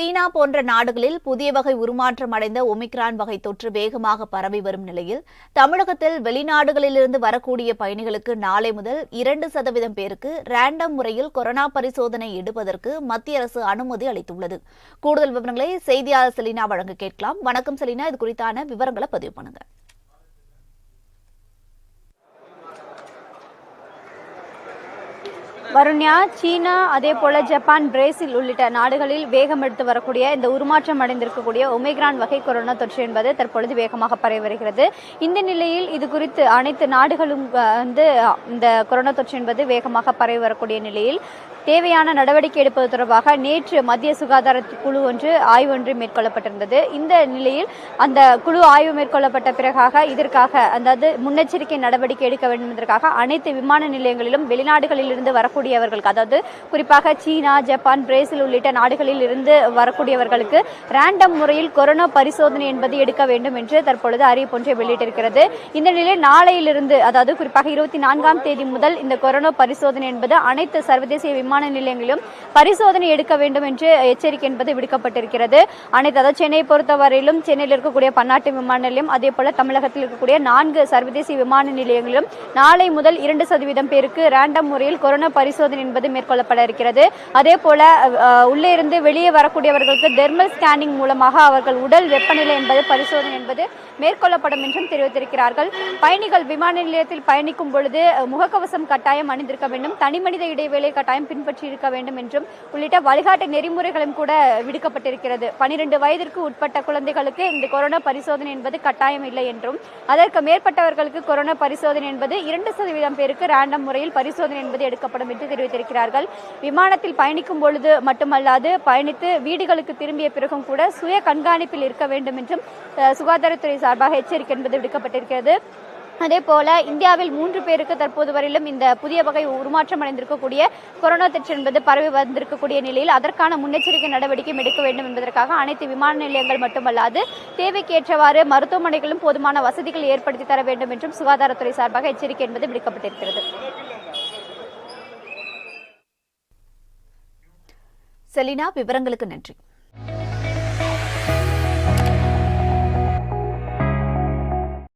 சீனா போன்ற நாடுகளில் புதிய வகை உருமாற்றம் அடைந்த ஒமிக்ரான் வகை தொற்று வேகமாக பரவி வரும் நிலையில் தமிழகத்தில் வெளிநாடுகளிலிருந்து வரக்கூடிய பயணிகளுக்கு நாளை முதல் 2% பேருக்கு ரேண்டம் முறையில் கொரோனா பரிசோதனை எடுப்பதற்கு மத்திய அரசு அனுமதி அளித்துள்ளது. கூடுதல் விவரங்களை செய்தியாளர் செலினா வழங்க கேட்கலாம். வணக்கம் செலினா, இது குறித்தான விவரங்களை பதிவு பண்ணுங்க. வருண்யா, சீனா, அதே போல ஜப்பான், பிரேசில் உள்ளிட்ட நாடுகளில் வேகம் எடுத்து வரக்கூடிய இந்த உருமாற்றம் அடைந்திருக்கக்கூடிய ஒமிக்ரான் வகை கொரோனா தொற்று என்பது தற்பொழுது வேகமாக பரவி வருகிறது. இந்த நிலையில் இது குறித்து அனைத்து நாடுகளும் இந்த கொரோனா தொற்று என்பது வேகமாக பரவி வரக்கூடிய நிலையில் தேவையான நடவடிக்கை எடுப்பது தொடர்பாக நேற்று மத்திய சுகாதார குழு ஆய்வு மேற்கொள்ளப்பட்டிருந்தது. இந்த நிலையில் அந்த குழு ஆய்வு மேற்கொள்ளப்பட்ட பிறகாக இதற்காக அதாவது முன்னெச்சரிக்கை நடவடிக்கை எடுக்க வேண்டும் என்பதற்காக அனைத்து விமான நிலையங்களிலும் வெளிநாடுகளில் இருந்து வரக்கூடியவர்களுக்கு, அதாவது குறிப்பாக சீனா, ஜப்பான், பிரேசில் உள்ளிட்ட நாடுகளில் இருந்து வரக்கூடியவர்களுக்கு ரேண்டம் முறையில் கொரோனா பரிசோதனை என்பது எடுக்க வேண்டும் என்று தற்பொழுது அறிவிப்பொன்றை வெளியிட்டிருக்கிறது. இந்த நிலையில் நாளையிலிருந்து, அதாவது குறிப்பாக 24ஆம் தேதி முதல் இந்த கொரோனா பரிசோதனை என்பது அனைத்து சர்வதேச விமான நிலையங்களிலும் பரிசோதனை எடுக்க வேண்டும் என்று எச்சரிக்கை என்பது விடுக்கப்பட்டிருக்கிறது. அதாவது சென்னை பொறுத்தவரையிலும் சென்னையில் இருக்கக்கூடிய பன்னாட்டு விமான நிலையம், அதே போல தமிழகத்தில் இருக்கக்கூடிய 4 சர்வதேச விமான நிலையங்களிலும் நாளை முதல் 2% பேருக்கு ரேண்டம் முறையில் கொரோனா பரிசோதனை என்பது மேற்கொள்ளப்பட இருக்கிறது. அதே போல உள்ளே இருந்து வெளியே வரக்கூடியவர்களுக்கு தெர்மல் ஸ்கேனிங் மூலமாக அவர்கள் உடல் வெப்பநிலை என்பது பரிசோதனை என்பது மேற்கொள்ளப்படும் என்றும் தெரிவித்திருக்கிறார்கள். பயணிகள் விமான நிலையத்தில் பயணிக்கும் பொழுது முகக்கவசம் கட்டாயம் அணிந்திருக்க வேண்டும், தனிமனித இடைவேளை கட்டாயம் பின்பற்றி இருக்க வேண்டும் என்றும் உள்ளிட்ட வழிகாட்டு நெறிமுறைகளும் கூட விடுக்கப்பட்டிருக்கிறது. 12 வயதிற்கு உட்பட்ட குழந்தைகளுக்கு இந்த கொரோனா பரிசோதனை என்பது கட்டாயம் இல்லை என்றும், அதற்கு மேற்பட்டவர்களுக்கு கொரோனா பரிசோதனை என்பது 2% பேருக்கு ரேண்டம் முறையில் பரிசோதனை என்பது எடுக்கப்படும் என்று தெரிவித்திருக்கிறார்கள். விமானத்தில் பயணிக்கும் பொழுது மட்டுமல்லாது பயணித்து வீடுகளுக்கு திரும்பிய பிறகும் கூட சுய கண்காணிப்பில் இருக்க வேண்டும் என்றும் சுகாதாரத்துறை சார்பாக எச்சரிக்கை என்பது விடுக்கப்பட்டிருக்கிறது. அதே போல இந்தியாவில் 3 பேருக்கு தற்போது வரையிலும் இந்த புதிய வகை உருமாற்றம் அடைந்திருக்கக்கூடிய கொரோனா தொற்று என்பது பரவி வந்திருக்கக்கூடிய நிலையில் அதற்கான முன்னெச்சரிக்கை நடவடிக்கை எடுக்க வேண்டும் என்பதற்காக அனைத்து விமான நிலையங்கள் மட்டுமல்லாது தேவைக்கேற்றவாறு மருத்துவமனைகளும் போதுமான வசதிகள் ஏற்படுத்தி தர வேண்டும் என்றும் சுகாதாரத்துறை சார்பாக எச்சரிக்கை என்பது விடுக்கப்பட்டிருக்கிறது. செலினா, விவரங்களுக்கு நன்றி.